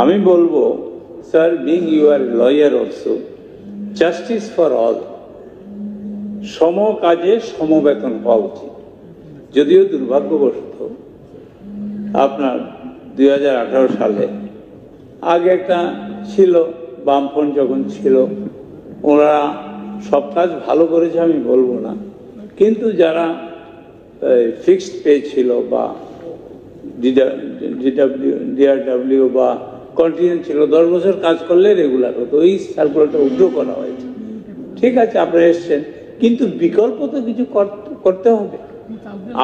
আমি বলবো sir, being you are lawyer also, justice for all, সম কাজে সমবেতন হওয়া উচিত। যদিও দুর্ভাগ্যবশত আপনার 2018 সালে আগে একটা ছিল, বামফ্রন্ট যখন ছিল, ওরা সব কাজ ভালো করেছে আমি বলবো না, কিন্তু যারা ফিক্সড পে ছিল বা ডিআরডব্লিউ বা কন্টিজেন্ট ছিল, 10 বছর কাজ করলে রেগুলার হতো, ওই সার্কুলারটা উদ্যোগ করা হয়েছে। ঠিক আছে, আপনারা এসছেন, কিন্তু বিকল্প তো কিছু করতে হবে।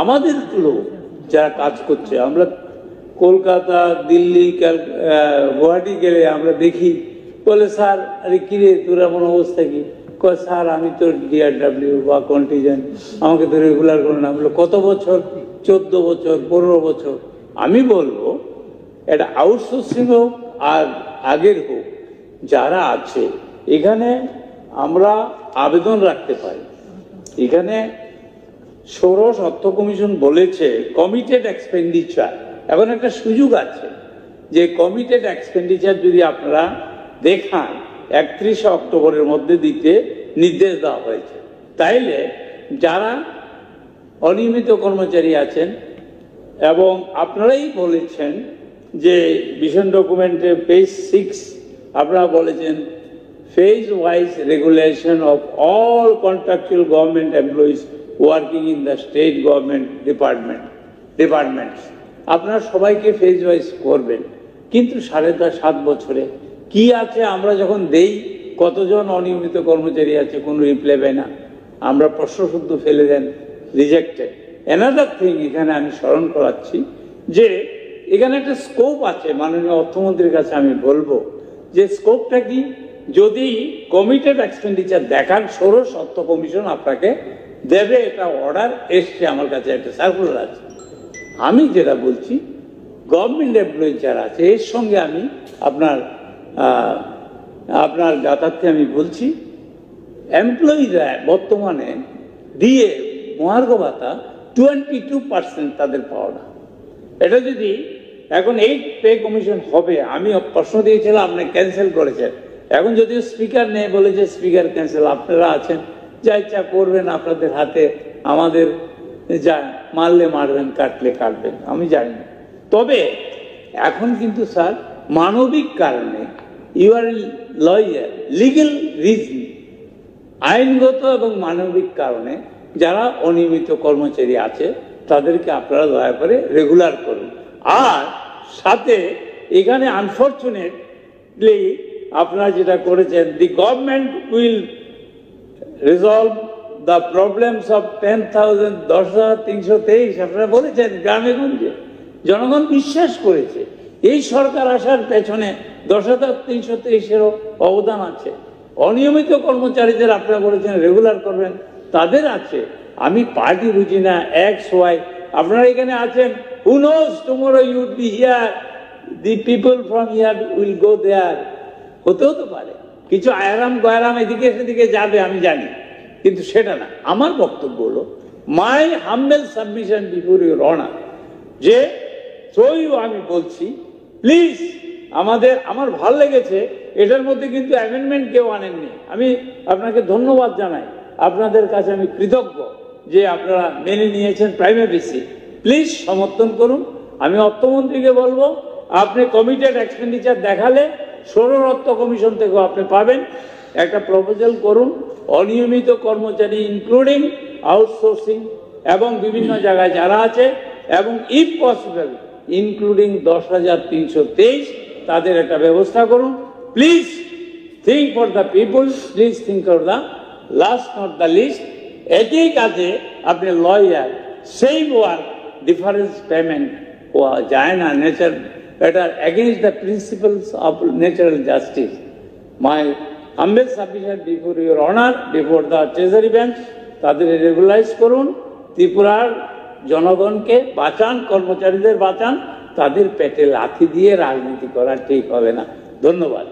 আমাদের লোক যারা কাজ করছে, আমরা কলকাতা, দিল্লি, গুয়াহাটি গেলে আমরা দেখি, বলে স্যার আরে কিরে তোর এমন অবস্থা কি? কয় স্যার আমি তো ডিআরডব্লিউ বা কন্টিজেন্ট, আমাকে তো রেগুলার করে না। বলে কত বছর? 14 বছর, 15 বছর। আমি বলবো এটা আউটসোর্সিং হোক আর আগের হোক, যারা আছে এখানে আমরা আবেদন রাখতে পারি। এখানে ষোড়শ অর্থ কমিশন বলেছে কমিটেড এক্সপেন্ডিচার, এখন একটা সুযোগ আছে যে কমিটেড এক্সপেন্ডিচার যদি আপনারা দেখান 31 অক্টোবরের মধ্যে দিতে নির্দেশ দেওয়া হয়েছে। তাইলে যারা অনিয়মিত কর্মচারী আছেন, এবং আপনারাই বলেছেন যে ভিশন ডকুমেন্টে পেজ 6 আপনারা বলেছেন phase wise regulation of all contractual government employees working in the state government departments. আপনারা সবাইকে ফেজ ওয়াইজ করবেন, কিন্তু 7.5 বছরে কি আছে? আমরা যখন দেই কতজন অনিয়মিত কর্মচারী আছে, কোনো রিপ্লাই পাই না, আমরা প্রশ্ন শুদ্ধ ফেলে দেন, রিজেক্টেড। অ্যানাদার থিং এখানে আমি স্মরণ করাচ্ছি যে এখানে একটা স্কোপ আছে। মাননীয় অর্থমন্ত্রীর কাছে আমি বলবো যে স্কোপটা কি, যদি কমিটেড এক্সপেন্ডিচার দেখান, ষোড়শ অর্থ কমিশন আপনাকে দেবে, এটা অর্ডার এসছে আমার কাছে, একটা সার্কুলার আছে। আমি যেটা বলছি গভর্নমেন্ট এমপ্লয়ি যারা আছে এর সঙ্গে আমি আপনার যথার্থে আমি বলছি, এমপ্লয়িরা বর্তমানে দিয়ে মহার্ঘ ভাতা 22% তাদের পাওয়া না। এটা যদি এখন 8 পে কমিশন হবে, আমি প্রশ্ন দিয়েছিলাম, আপনি ক্যান্সেল করেছেন। এখন যদিও স্পিকার নেই, বলেছে স্পিকার ক্যান্সেল, আপনারা আছেন, যা ইচ্ছা করবেন, আপনাদের হাতে, আমাদের যা মারলে মারবেন, কাটলে কাটবেন, আমি জানি না। তবে এখন কিন্তু স্যার মানবিক কারণে, you are lawyer, legal reason, আইনগত এবং মানবিক কারণে যারা অনিয়মিত কর্মচারী আছে তাদেরকে আপনারা দয়া করে রেগুলার করুন। আর সাথে এখানে আনফর্চুনেটলি আপনারা যেটা করেছেন, the government will resolve the problems of 10,323 আপনারা বলেছেন গ্রামে গঞ্জে, জনগণ বিশ্বাস করেছে। এই সরকার আসার পেছনে 10,323-এরও অবদান আছে। অনিয়মিত কর্মচারীদের আপনারা বলেছেন রেগুলার করবেন, তাদের আছে। আমি পার্টি বুঝি না, এক্স ওয়াই, আপনারা এখানে আছেন, who knows tomorrow you would be here, the people from here will go there, হতেও তো পারে কিছু আয়রাম গয়রাম এদিকে সেদিকে যাবে, আমি জানি, কিন্তু সেটা না। আমার বক্তব্য হলো, মাই humble submission before your honour, যে থ্রু আমি বলছি, প্লিজ আমার ভাল লেগেছে, এটার মধ্যে কিন্তু অ্যামেন্ডমেন্ট কেউ আনেননি। আমি আপনাকে ধন্যবাদ জানাই, আপনাদের কাছে আমি কৃতজ্ঞ যে আপনারা মেনে নিয়েছেন প্রাইমে বেসি। প্লিজ সমর্থন করুন। আমি অর্থমন্ত্রীকে বলবো, আপনি কমিটেড এক্সপেন্ডিচার দেখালে ষোড়শ অর্থ কমিশন থেকেও আপনি পাবেন, একটা প্রপোজাল করুন। অনিয়মিত কর্মচারী ইনক্লুডিং আউটসোর্সিং এবং বিভিন্ন জায়গায় যারা আছে, এবং ইফ পসিবল ইনক্লুডিং 10,323, তাদের একটা ব্যবস্থা করুন। Please think for the people, please think for the last not the least. একই কাজে আপনি লয়ার, সেম ওয়ার্ক, ডিফারেন্স পেমেন্ট হওয়া যায় না। নেচার, এটা against the principles of natural justice. My humble submission before your honour, before the treasury bench, তাদের regularise করুন। ত্রিপুরার জনগণকে বাঁচান, কর্মচারীদের বাঁচান, তাদের পেটে লাথি দিয়ে রাজনীতি করা ঠিক হবে না। ধন্যবাদ।